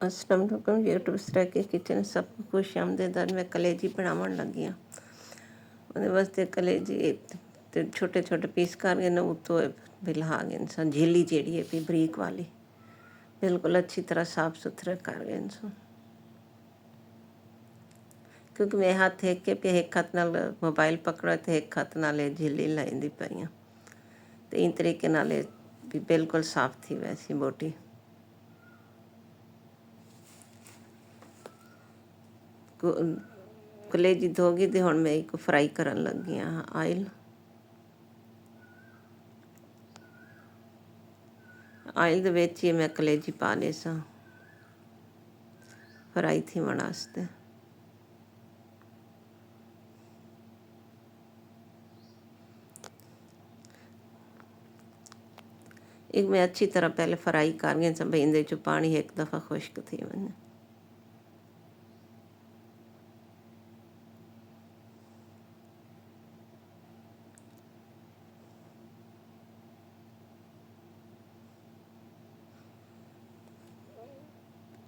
अस्सलाम वालेकुम YouTube stack ਕੇ kitchen ਸਭ ਨੂੰ ਖੁਸ਼ ਆਮਦੀਦ। ਅੱਜ ਮੈਂ ਕਲੇਜੀ ਬਣਾਉਣ ਲੱਗੀ ਹਾਂ। ਉਹਦੇ ਵਾਸਤੇ ਕਲੇਜੀ ਤੇ ਛੋਟੇ ਛੋਟੇ ਪੀਸ ਕਰਕੇ ਨਾ ਉੱਤੋਂ ਬਿਲਹਾ ਗਏ ਇਨਸਾਨ ਝੀਲੀ ਜਿਹੜੀ ਹੈ ਵੀ ਬਰੀਕ ਵਾਲੀ ਬਿਲਕੁਲ ਅੱਛੀ ਤਰ੍ਹਾਂ ਸਾਫ ਸੁਥਰਾ ਕਰ ਗਏ ਇਨਸਾਨ। ਕਿਉਂਕਿ ਮੈਂ ਹੱਥ ਇੱਕ ਕੇ ਪੇ ਇੱਕ ਹੱਥ ਨਾਲ ਮੋਬਾਈਲ ਪਕੜਾ ਤੇ ਇੱਕ ਹੱਥ ਨਾਲ ਇਹ ਝੀਲੀ ਲਾਈਂਦੀ ਪਈ ਹਾਂ ਤੇ ਇਸ ਤਰੀਕੇ ਨਾਲ ਇਹ ਵੀ ਬਿਲਕੁਲ ਸਾਫ ਥੀ ਵੈਸੀ ਬੋਟੀ। ਕਲੇਜੀ ਧੋ ਗਈ ਤੇ ਹੁਣ ਮੈਂ ਇੱਕ ਫਰਾਈ ਕਰਨ ਲੱਗੀ ਹਾਂ। ਆਇਲ ਦੇ ਵਿੱਚ ਹੀ ਮੈਂ ਕਲੇਜੀ ਪਾ ਲਈ ਸਾਂ ਫਰਾਈ ਥੀਵਣ ਵਾਸਤੇ। एक मैं अच्छी तरह पहले फ्राई कर गई सब ਇਹਦੇ ਚੋਂ ਪਾਣੀ ਇੱਕ ਦਫਾ ਖੁਸ਼ਕ ਥੀ ਵञे।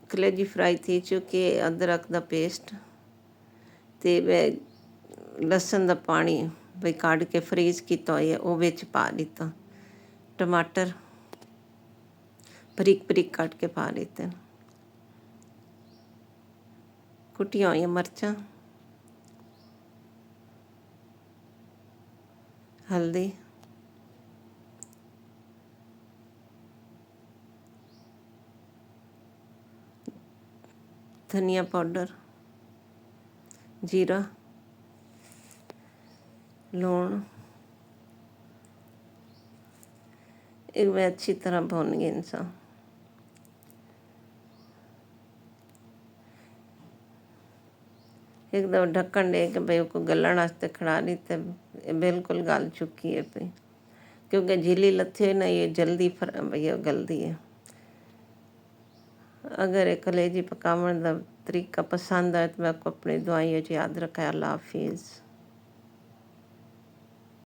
कलेजी फ्राई थी चुकी। अदरक ਦਾ ਪੇਸਟ ਤੇ ਲਸਣ ਦਾ ਪਾਣੀ ਵੀ ਕੱਢ ਕੇ ਫਰੀਜ਼ ਕੀਤਾ ਹੋਇਆ ਉਹ ਵਿੱਚ ਪਾ ਦਿੱਤਾ। ਟਮਾਟਰ ਬਰੀਕ ਬਰੀਕ ਕੱਟ ਕੇ ਪਾ ਦਿੱਤੇ। ਕੁੱਟੀਆਂ ਹੋਈਆਂ ਮਿਰਚਾਂ, ਹਲਦੀ, धनिया पाउडर, जीरा, लूण। एक मैं अच्छी तरह भून गई इंसान। एक दफा ढक्कन दे के भाई को गलन वास्ते खड़ा दी तो बिल्कुल गल चुकी है पी क्योंकि झीली लथे ना ये जल्दी भैया गलती है। अगर एक कलेजी पकावन का तरीका पसंद आए तो मैं आपको अपनी दुआइयों याद रखा। अल्लाह हाफिज़।